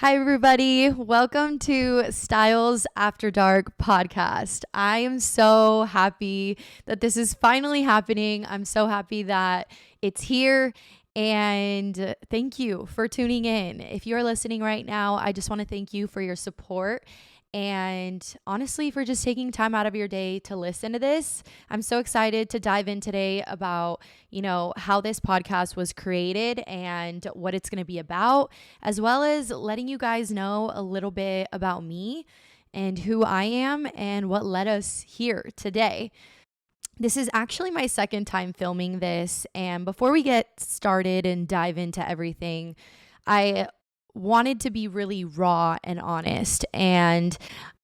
Hi, everybody. Welcome to Styles After Dark podcast. I am so happy that this is finally happening. I'm so happy that it's here. And thank you for tuning in. If you're listening right now, I just want to thank you for your support and honestly for just taking time out of your day to listen to this. I'm so excited to dive in today about, how this podcast was created and what it's going to be about, as well as letting you guys know a little bit about me and who I am and what led us here today. This is actually my second time filming this. And before we get started and dive into everything, I wanted to be really raw and honest. And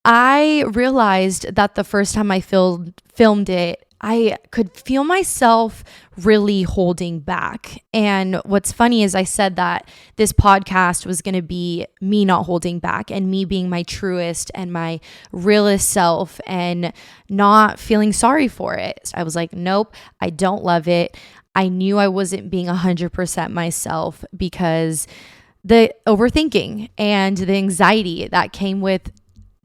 I realized that the first time I filmed it, I could feel myself really holding back. And what's funny is I said that this podcast was going to be me not holding back and me being my truest and my realest self and not feeling sorry for it. So I was like, nope, I don't love it. I knew I wasn't being 100% myself because the overthinking and the anxiety that came with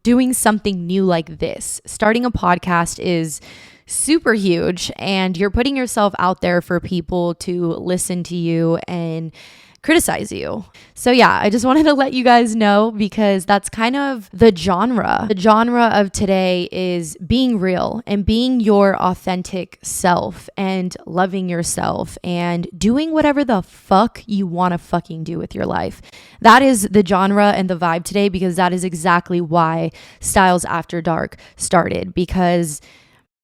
doing something new like this. Starting a podcast is super huge, and you're putting yourself out there for people to listen to you and criticize you. So yeah, I just wanted to let you guys know because that's kind of the genre. The genre of today is being real and being your authentic self and loving yourself and doing whatever the fuck you want to fucking do with your life. That is the genre and the vibe today because that is exactly why Styles After Dark started, because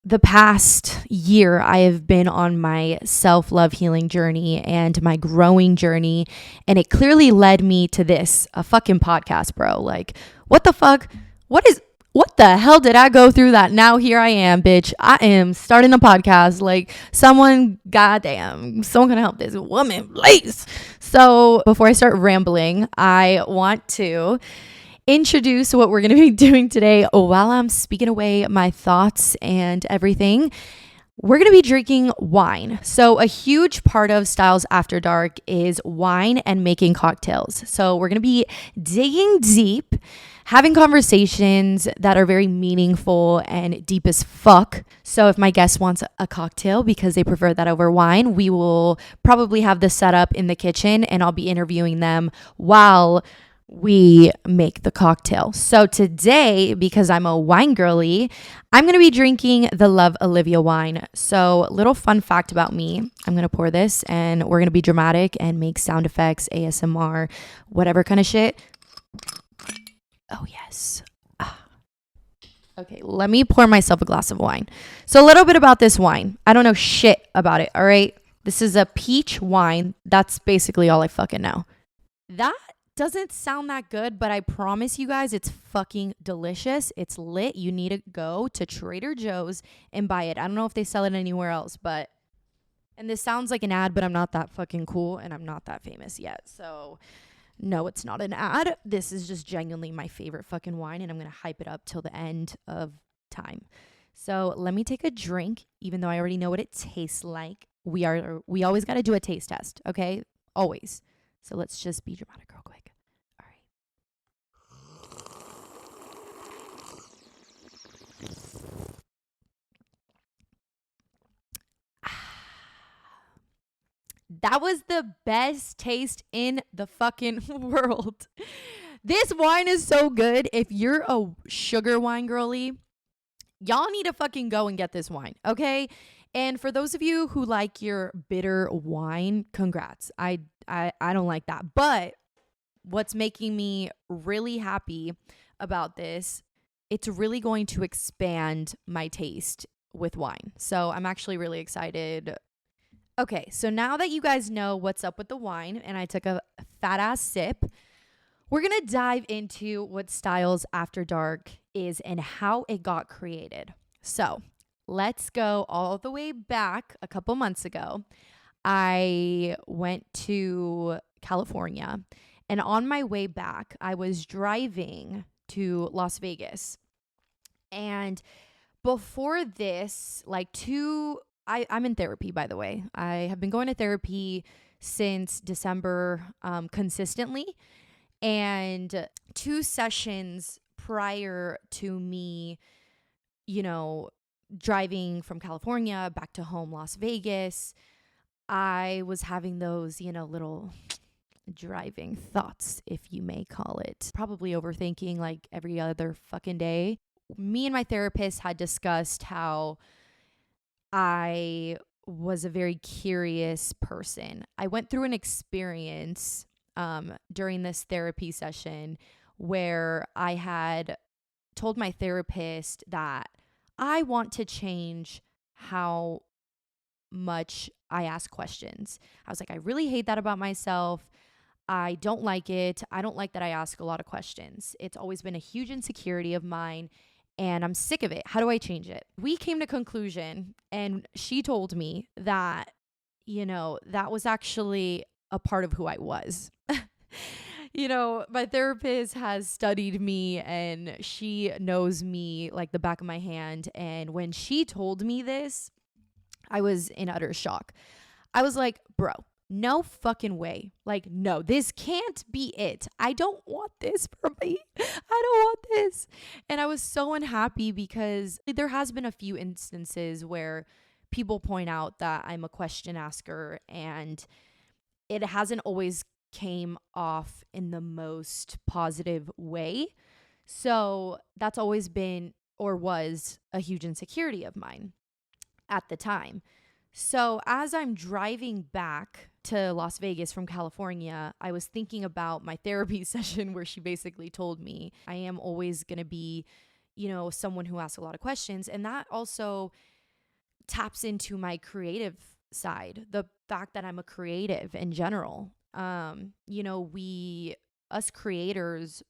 the past year, I have been on my self-love healing journey and my growing journey, and it clearly led me to this, a fucking podcast, bro. Like, what the fuck? What the hell did I go through that now here I am, bitch? I am starting a podcast. Like, someone gonna help this woman, please. So before I start rambling, I want to introduce what we're going to be doing today while I'm speaking away my thoughts and everything. We're going to be drinking wine. So a huge part of Styles After Dark is wine and making cocktails. So we're going to be digging deep, having conversations that are very meaningful and deep as fuck. So if my guest wants a cocktail because they prefer that over wine, we will probably have this set up in the kitchen and I'll be interviewing them while we make the cocktail. So today, because I'm a wine girly, I'm going to be drinking the Love Olivia wine. So little fun fact about me, I'm going to pour this and we're going to be dramatic and make sound effects, ASMR, whatever kind of shit. Oh, yes. Okay, let me pour myself a glass of wine. So a little bit about this wine. I don't know shit about it, all right? This is a peach wine. That's basically all I fucking know. That doesn't sound that good, but I promise you guys it's fucking delicious. It's lit. You need to go to Trader Joe's and buy it. I don't know if they sell it anywhere else, and this sounds like an ad, but I'm not that fucking cool and I'm not that famous yet. So no, it's not an ad. This is just genuinely my favorite fucking wine, and I'm going to hype it up till the end of time. So let me take a drink, even though I already know what it tastes like. We always got to do a taste test, okay? Always. So let's just be dramatic real quick. All right. That was the best taste in the fucking world. This wine is so good. If you're a sugar wine girly, y'all need to fucking go and get this wine, okay? And for those of you who like your bitter wine, congrats. I don't like that. But what's making me really happy about this, it's really going to expand my taste with wine. So I'm actually really excited. Okay, so now that you guys know what's up with the wine and I took a fat ass sip, we're going to dive into what Styles After Dark is and how it got created. So let's go all the way back a couple months ago. I went to California, and on my way back, I was driving to Las Vegas. And before this, I'm in therapy, by the way. I have been going to therapy since December consistently. And 2 sessions prior to me, driving from California back to home, Las Vegas, I was having those, little driving thoughts, if you may call it. Probably overthinking like every other fucking day. Me and my therapist had discussed how I was a very curious person. I went through an experience during this therapy session where I had told my therapist that I want to change how much I ask questions. I was like, I really hate that about myself. I don't like it. I don't like that I ask a lot of questions. It's always been a huge insecurity of mine and I'm sick of it. How do I change it? We came to conclusion and she told me that, that was actually a part of who I was. My therapist has studied me and she knows me like the back of my hand. And when she told me this, I was in utter shock. I was like, bro, no fucking way. Like, no, this can't be it. I don't want this for me. I don't want this. And I was so unhappy because there has been a few instances where people point out that I'm a question asker and it hasn't always came off in the most positive way. So that's always been or was a huge insecurity of mine at the time. So as I'm driving back to Las Vegas from California, I was thinking about my therapy session where she basically told me I am always going to be, someone who asks a lot of questions. And that also taps into my creative side, the fact that I'm a creative in general. Us creators,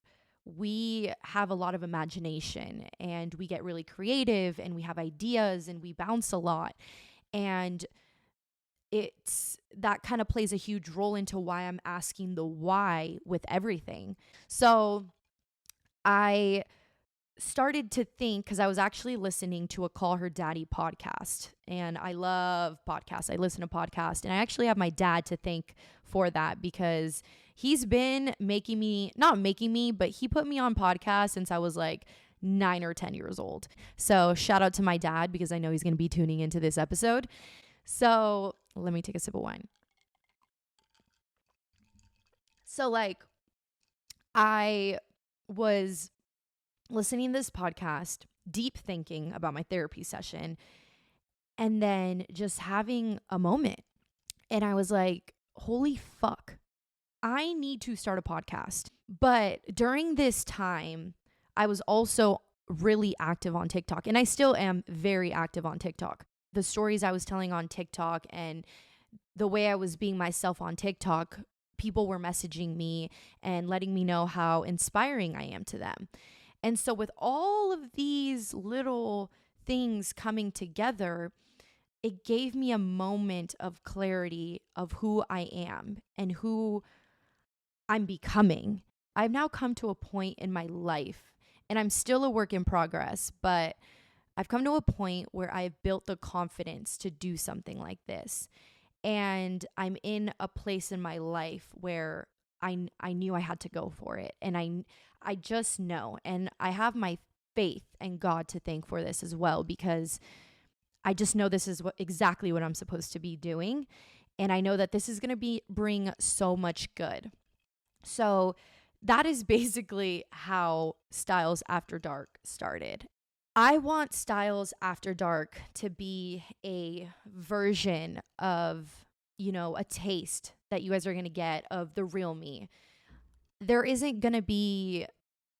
we have a lot of imagination and we get really creative and we have ideas and we bounce a lot. And it's that kind of plays a huge role into why I'm asking the why with everything. So I started to think, because I was actually listening to a Call Her Daddy podcast, and I love podcasts. I listen to podcasts, and I actually have my dad to thank for that because he's been not making me, but he put me on podcasts since I was like 9 or 10 years old. So shout out to my dad because I know he's going to be tuning into this episode. So let me take a sip of wine. So I was listening to this podcast, deep thinking about my therapy session, and then just having a moment. And I was like, holy fuck, I need to start a podcast. But during this time, I was also really active on TikTok, and I still am very active on TikTok. The stories I was telling on TikTok and the way I was being myself on TikTok, people were messaging me and letting me know how inspiring I am to them. And so with all of these little things coming together, it gave me a moment of clarity of who I am and who I'm becoming. I've now come to a point in my life, and I'm still a work in progress, but I've come to a point where I've built the confidence to do something like this. And I'm in a place in my life where I knew I had to go for it. And I just know. And I have my faith and God to thank for this as well, because I just know this is exactly what I'm supposed to be doing. And I know that this is going to bring so much good. So that is basically how Styles After Dark started. I want Styles After Dark to be a version of, a taste that you guys are going to get of the real me. There isn't going to be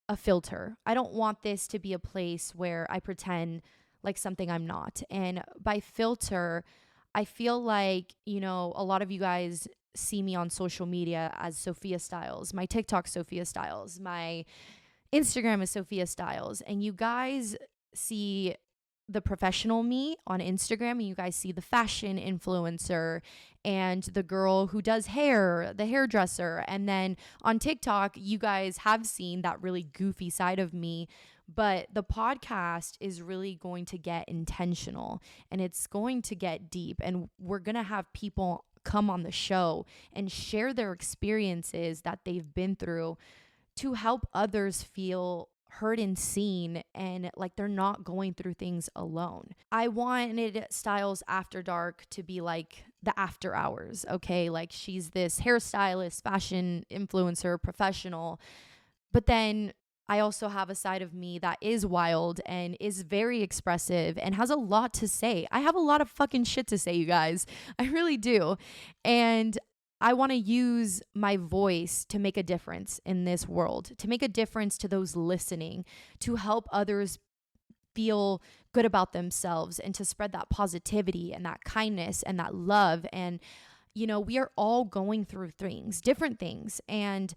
a filter. I don't want this to be a place where I pretend like something I'm not. And by filter, I feel like, a lot of you guys see me on social media as Sofia Styles, my TikTok Sofia Styles, my Instagram is Sofia Styles, and you guys see the professional me on Instagram, and you guys see the fashion influencer and the girl who does hair, the hairdresser. And then on TikTok, you guys have seen that really goofy side of me. But the podcast is really going to get intentional and it's going to get deep. And we're going to have people come on the show and share their experiences that they've been through to help others feel heard and seen and like they're not going through things alone. I wanted Styles After Dark to be like the after hours, okay? Like she's this hairstylist, fashion influencer, professional, but then I also have a side of me that is wild and is very expressive and has a lot to say. I have a lot of fucking shit to say, you guys. I really do. And I want to use my voice to make a difference in this world, to make a difference to those listening, to help others feel good about themselves and to spread that positivity and that kindness and that love. And, you know, we are all going through things, different things. And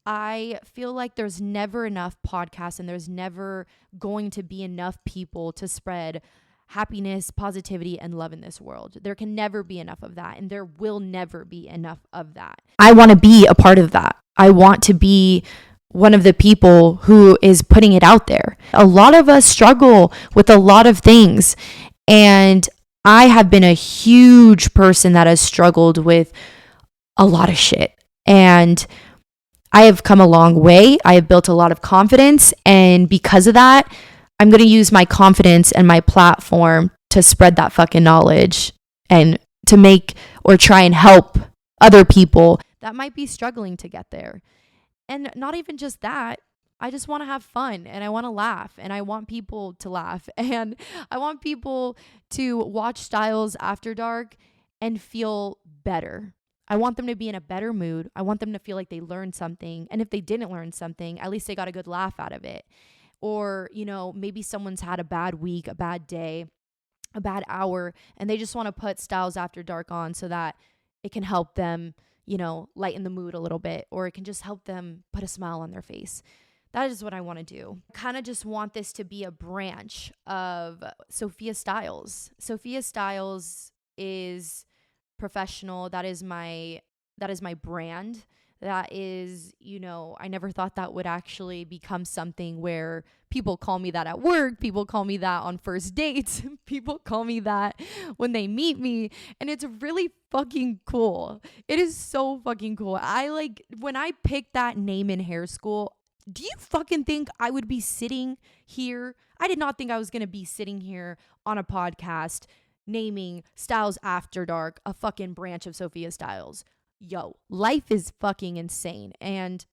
I feel like there's never enough podcasts and there's never going to be enough people to spread happiness, positivity, and love in this world. There can never be enough of that, and there will never be enough of that. I want to be a part of that. I want to be one of the people who is putting it out there. A lot of us struggle with a lot of things, and I have been a huge person that has struggled with a lot of shit. And I have come a long way. I have built a lot of confidence, and because of that, I'm going to use my confidence and my platform to spread that fucking knowledge and to make or try and help other people that might be struggling to get there. And not even just that, I just want to have fun and I want to laugh and I want people to laugh and I want people to watch Styles After Dark and feel better. I want them to be in a better mood. I want them to feel like they learned something. And if they didn't learn something, at least they got a good laugh out of it. Or, you know, maybe someone's had a bad week, a bad day, a bad hour, and they just want to put Styles After Dark on so that it can help them, you know, lighten the mood a little bit, or it can just help them put a smile on their face. That is what I want to do. I kind of just want this to be a branch of Sofia Styles. Sofia Styles is professional. That is my brand. That is, you know, I never thought that would actually become something where people call me that at work. People call me that on first dates. People call me that when they meet me. And it's really fucking cool. It is so fucking cool. When I picked that name in hair school, do you fucking think I would be sitting here? I did not think I was going to be sitting here on a podcast naming Styles After Dark a fucking branch of Sofia Styles. Yo, life is fucking insane. And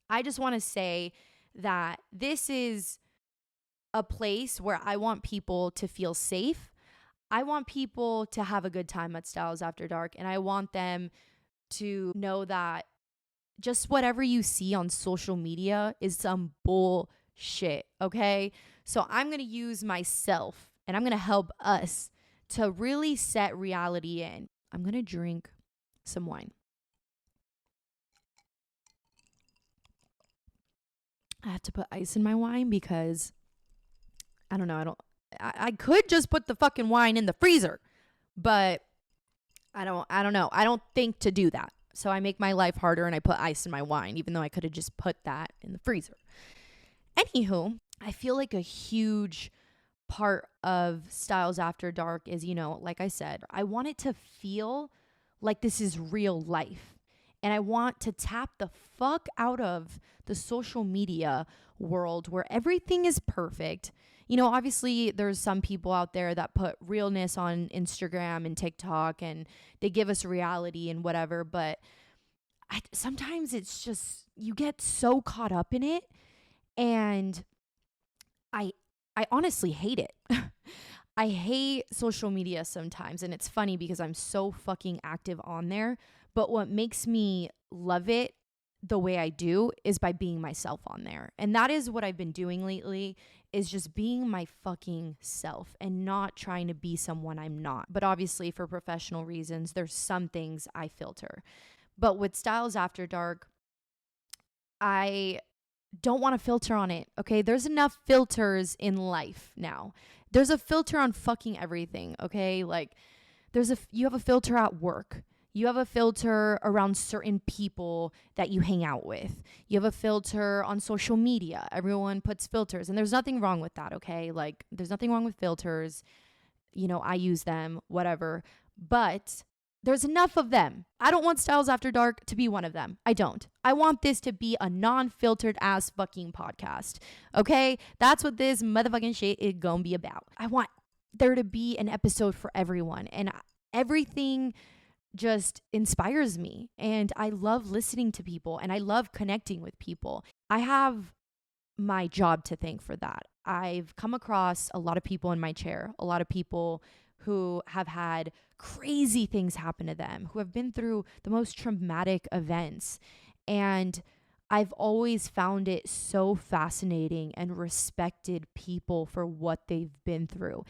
I just want to say that this is a place where I want people to feel safe. I want people to have a good time at Styles After Dark. And I want them to know that just whatever you see on social media is some bullshit, okay? So I'm going to use myself and I'm going to help us to really set reality in. I'm going to drink some wine. I have to put ice in my wine because I don't know. I could just put the fucking wine in the freezer, but I don't know. I don't think to do that. So I make my life harder and I put ice in my wine, even though I could have just put that in the freezer. Anywho, I feel like a huge part of Styles After Dark is, you know, like I said, I want it to feel like this is real life. And I want to tap the fuck out of the social media world where everything is perfect. You know, obviously there's some people out there that put realness on Instagram and TikTok and they give us reality and whatever. But sometimes it's just, you get so caught up in it. And I honestly hate it. I hate social media sometimes. And it's funny because I'm so fucking active on there. But what makes me love it the way I do is by being myself on there. And that is what I've been doing lately, is just being my fucking self and not trying to be someone I'm not. But obviously for professional reasons, there's some things I filter. But with Styles After Dark, I don't want to filter on it, okay? There's enough filters in life now. There's a filter on fucking everything, okay? Like you have a filter at work. You have a filter around certain people that you hang out with. You have a filter on social media. Everyone puts filters, and there's nothing wrong with that, okay? Like, there's nothing wrong with filters. You know, I use them, whatever. But There's enough of them. I don't want Styles After Dark to be one of them. I don't. I want this to be a non-filtered ass fucking podcast. Okay? That's what this motherfucking shit is gonna be about. I want there to be an episode for everyone. And everything just inspires me. And I love listening to people and I love connecting with people. I have my job to thank for that. I've come across a lot of people in my chair, a lot of people who have had crazy things happen to them, who have been through the most traumatic events. And I've always found it so fascinating and respected people for what they've been through.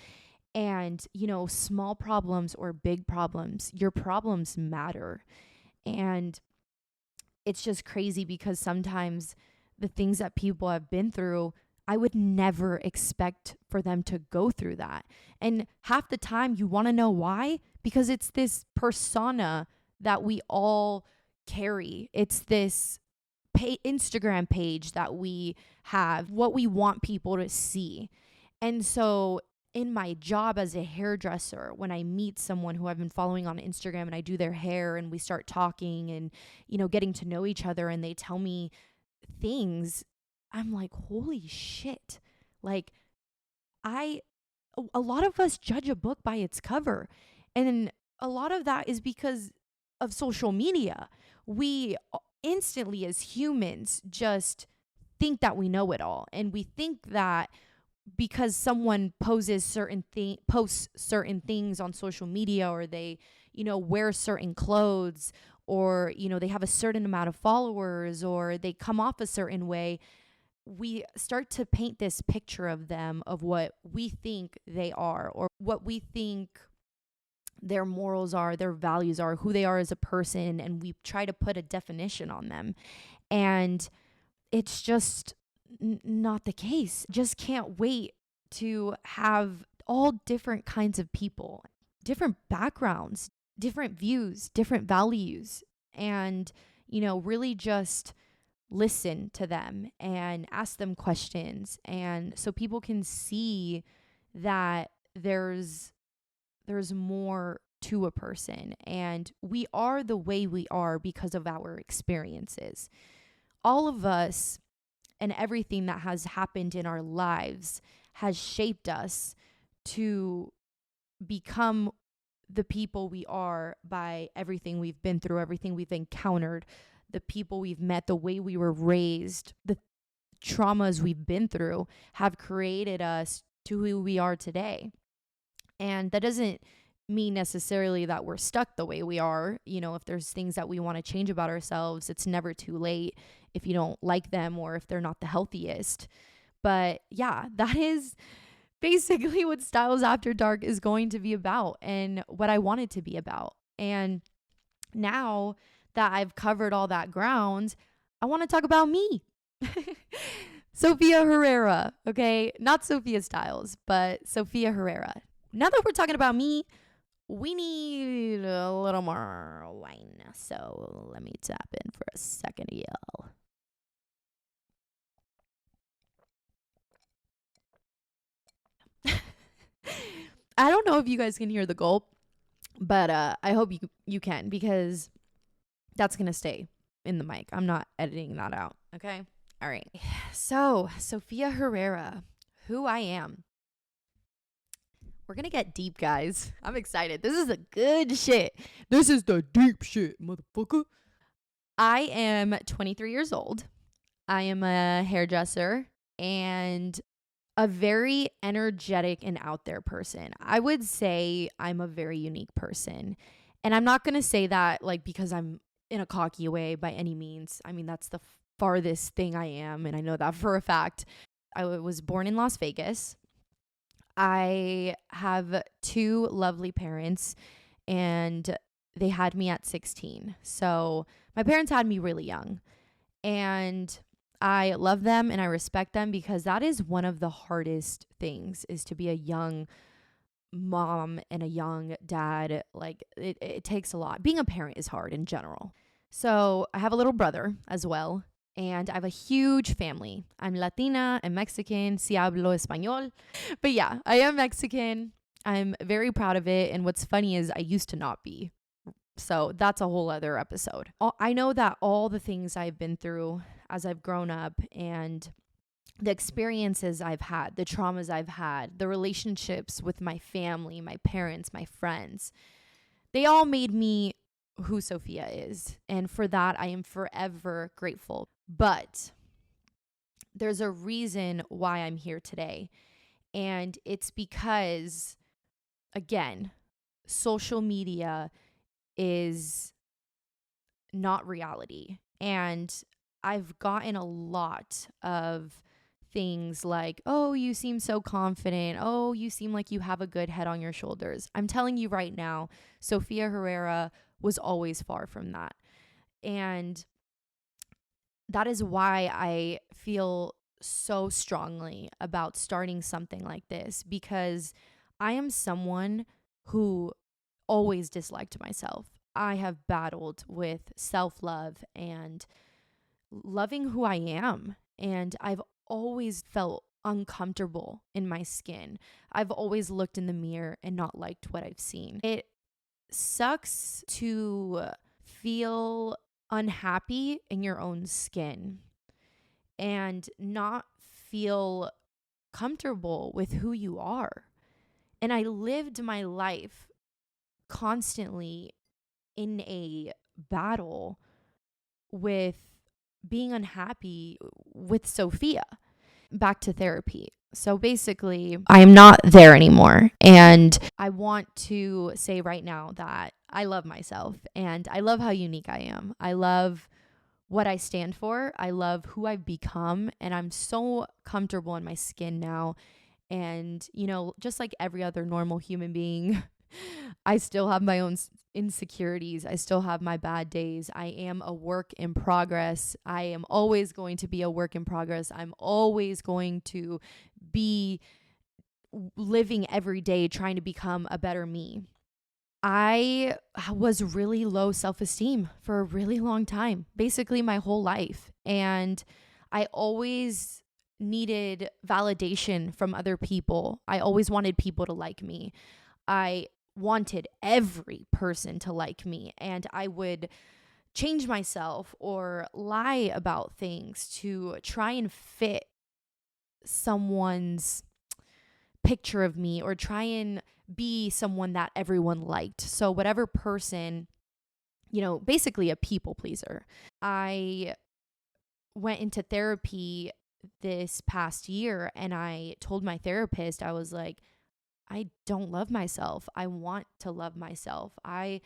And, you know, small problems or big problems, your problems matter. And it's just crazy because sometimes the things that people have been through, I would never expect for them to go through that. And half the time you want to know why? Because it's this persona that we all carry. It's this Instagram page that we have, what we want people to see. And so in my job as a hairdresser, when I meet someone who I've been following on Instagram and I do their hair and we start talking and, you know, getting to know each other and they tell me things, I'm like, holy shit. Like, a lot of us judge a book by its cover. And a lot of that is because of social media. We instantly, as humans, just think that we know it all. And we think that because someone posts certain things on social media, or they, you know, wear certain clothes, or, you know, they have a certain amount of followers, or they come off a certain way, we start to paint this picture of them, of what we think they are, or what we think their morals are, their values are, who they are as a person, and we try to put a definition on them. And it's just not the case. Just can't wait to have all different kinds of people, different backgrounds, different views, different values, and, you know, really just listen to them and ask them questions. And so people can see that there's more to a person, and we are the way we are because of our experiences. All of us and everything that has happened in our lives has shaped us to become the people we are by everything we've been through, everything we've encountered, the people we've met, the way we were raised, the traumas we've been through have created us to who we are today. And that doesn't mean necessarily that we're stuck the way we are. You know, if there's things that we want to change about ourselves, it's never too late if you don't like them or if they're not the healthiest. But yeah, that is basically what Styles After Dark is going to be about and what I want it to be about. And now that I've covered all that ground, I want to talk about me. Sofia Herrera, okay? Not Sofia Styles, but Sofia Herrera. Now that we're talking about me, we need a little more wine. So let me tap in for a second, y'all. I don't know if you guys can hear the gulp, but I hope you can, because that's going to stay in the mic. I'm not editing that out, okay? All right. So, Sofia Herrera, who I am. We're going to get deep, guys. I'm excited. This is the good shit. This is the deep shit, motherfucker. I am 23 years old. I am a hairdresser and a very energetic and out there person. I would say I'm a very unique person. And I'm not going to say that like because I'm in a cocky way by any means. I mean, that's the farthest thing I am, and I know that for a fact. I was born in Las Vegas. I have two lovely parents, and they had me at 16. So my parents had me really young, and I love them and I respect them, because that is one of the hardest things, is to be a young mom and a young dad. Like it takes a lot. Being a parent is hard in general. So I have a little brother as well, and I have a huge family. I'm Latina, I'm Mexican, si hablo español. But yeah, I am Mexican. I'm very proud of it. And what's funny is I used to not be. So that's a whole other episode. I know that all the things I've been through as I've grown up and the experiences I've had, the traumas I've had, the relationships with my family, my parents, my friends, they all made me who Sofia is. And for that, I am forever grateful. But there's a reason why I'm here today. And it's because, again, social media is not reality. And I've gotten a lot of things like, oh, you seem so confident. Oh, you seem like you have a good head on your shoulders. I'm telling you right now, Sofia Herrera was always far from that. And that is why I feel so strongly about starting something like this, because I am someone who always disliked myself. I have battled with self-love and loving who I am. And I've always felt uncomfortable in my skin. I've always looked in the mirror and not liked what I've seen. It sucks to feel unhappy in your own skin and not feel comfortable with who you are. And I lived my life constantly in a battle with being unhappy with Sofia. Back to therapy. So basically, I am not there anymore. And I want to say right now that I love myself and I love how unique I am. I love what I stand for. I love who I've become. And I'm so comfortable in my skin now. And, you know, just like every other normal human being, I still have my own insecurities. I still have my bad days. I am a work in progress. I am always going to be a work in progress. I'm always going to be living every day trying to become a better me. I was really low self-esteem for a really long time, basically my whole life. And I always needed validation from other people. I always wanted people to like me. I wanted every person to like me, and I would change myself or lie about things to try and fit someone's picture of me or try and be someone that everyone liked. So whatever person, you know, basically a people pleaser. I went into therapy this past year and I told my therapist, I was like, I don't love myself. I want to love myself. I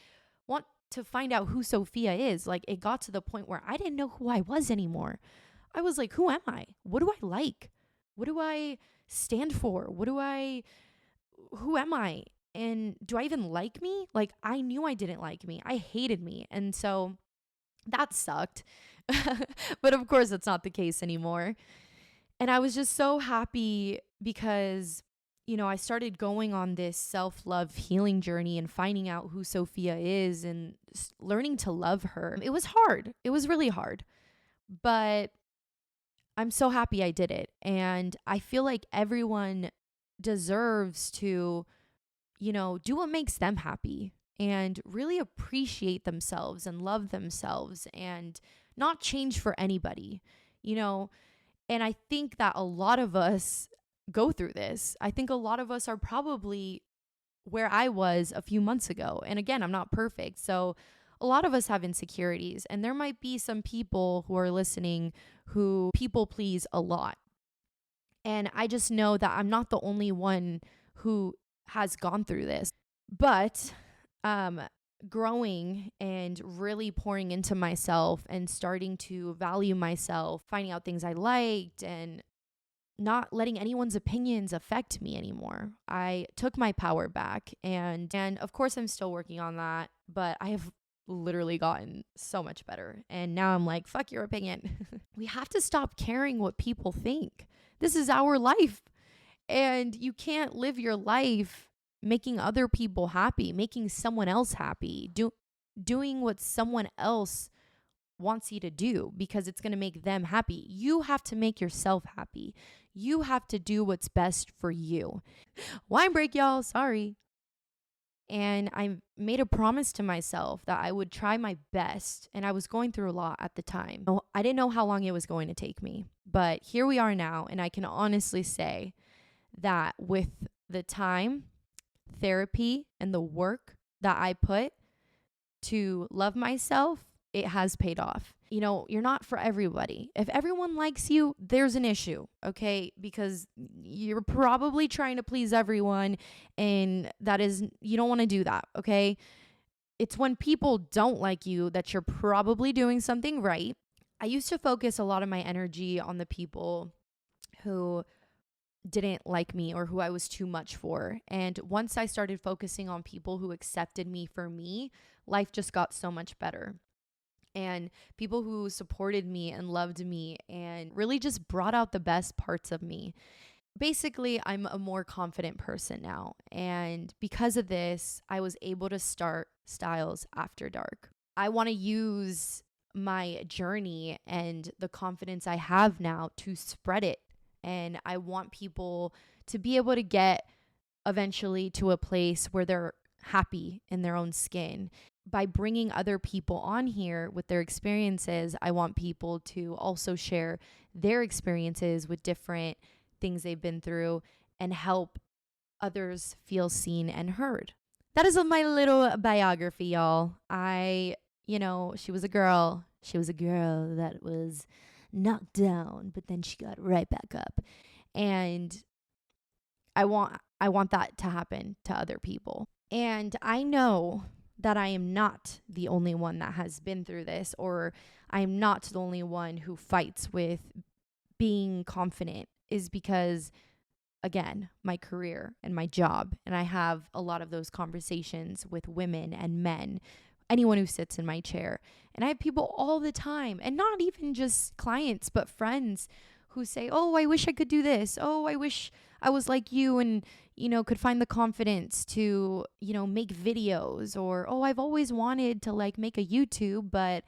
want to find out who Sofia is. Like, it got to the point where I didn't know who I was anymore. I was like, who am I? What do I like? What do I stand for? Who am I? And do I even like me? Like, I knew I didn't like me. I hated me. And so that sucked. But of course, that's not the case anymore. And I was just so happy because, you know, I started going on this self-love healing journey and finding out who Sofia is and learning to love her. It was hard. It was really hard. But I'm so happy I did it. And I feel like everyone deserves to, you know, do what makes them happy and really appreciate themselves and love themselves and not change for anybody, you know. And I think that a lot of us go through this. I think a lot of us are probably where I was a few months ago. And again, I'm not perfect. So a lot of us have insecurities. And there might be some people who are listening who people please a lot. And I just know that I'm not the only one who has gone through this. But growing and really pouring into myself and starting to value myself, finding out things I liked and not letting anyone's opinions affect me anymore. I took my power back and of course I'm still working on that, but I have literally gotten so much better. And now I'm like, fuck your opinion. We have to stop caring what people think. This is our life. And you can't live your life making other people happy, making someone else happy, doing what someone else wants you to do because it's going to make them happy. You have to make yourself happy. You have to do what's best for you. Wine break, y'all. Sorry. And I made a promise to myself that I would try my best. And I was going through a lot at the time. I didn't know how long it was going to take me. But here we are now. And I can honestly say that with the time, therapy, and the work that I put to love myself, it has paid off. You know, you're not for everybody. If everyone likes you, there's an issue, okay? Because you're probably trying to please everyone, and you don't want to do that, okay? It's when people don't like you that you're probably doing something right. I used to focus a lot of my energy on the people who didn't like me or who I was too much for. And once I started focusing on people who accepted me for me, life just got so much better. And people who supported me and loved me and really just brought out the best parts of me. Basically, I'm a more confident person now. And because of this, I was able to start Styles After Dark. I want to use my journey and the confidence I have now to spread it. And I want people to be able to get eventually to a place where they're happy in their own skin. By bringing other people on here with their experiences, I want people to also share their experiences with different things they've been through and help others feel seen and heard. That is my little biography, y'all. She was a girl. She was a girl that was knocked down, but then she got right back up. And I want that to happen to other people. And I know that I am not the only one that has been through this, or I am not the only one who fights with being confident, is because, again, my career and my job. And I have a lot of those conversations with women and men, anyone who sits in my chair. And I have people all the time, and not even just clients, but friends who say, oh, I wish I could do this. Oh, I wish I was like you and, could find the confidence to, make videos. Or, oh, I've always wanted to make a YouTube, but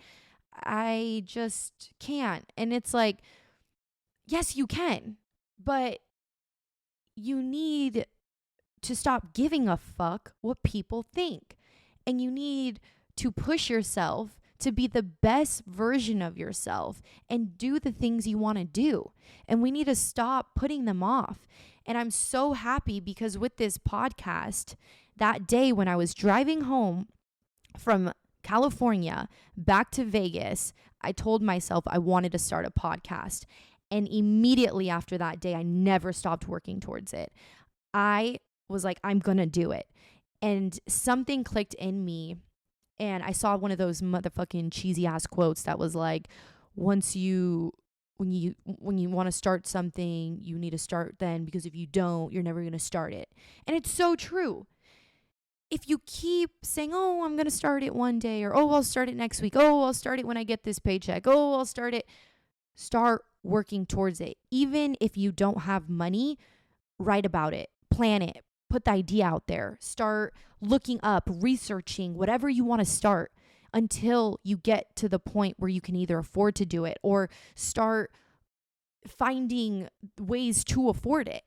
I just can't. And it's like, yes, you can, but you need to stop giving a fuck what people think. And you need to push yourself to be the best version of yourself and do the things you want to do. And we need to stop putting them off. And I'm so happy because with this podcast, that day when I was driving home from California back to Vegas, I told myself I wanted to start a podcast. And immediately after that day, I never stopped working towards it. I was like, I'm going to do it. And something clicked in me. And I saw one of those motherfucking cheesy ass quotes that was like, when you want to start something, you need to start then, because if you don't, you're never going to start it. And it's so true. If you keep saying, oh, I'm going to start it one day, or, oh, I'll start it next week. Oh, I'll start it when I get this paycheck. Oh, I'll start it. Start working towards it. Even if you don't have money, write about it, plan it, put the idea out there, start looking up, researching, whatever you want to start until you get to the point where you can either afford to do it or start finding ways to afford it.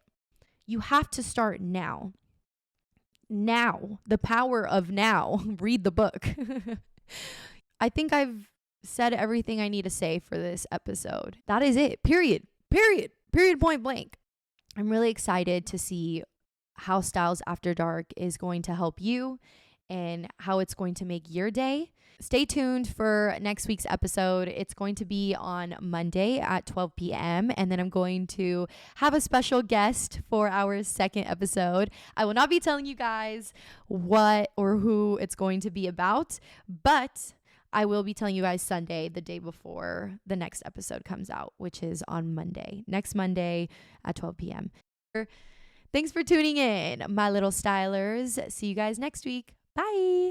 You have to start now. Now, the power of now. Read the book. I think I've said everything I need to say for this episode. That is it. Period, point blank. I'm really excited to see how Styles After Dark is going to help you and how it's going to make your day. Stay tuned for next week's episode. It's going to be on Monday at 12 p.m. And then I'm going to have a special guest for our second episode. I will not be telling you guys what or who it's going to be about, but I will be telling you guys Sunday, the day before the next episode comes out, which is on Monday, next Monday at 12 p.m. Thanks for tuning in, my little stylers. See you guys next week. Bye.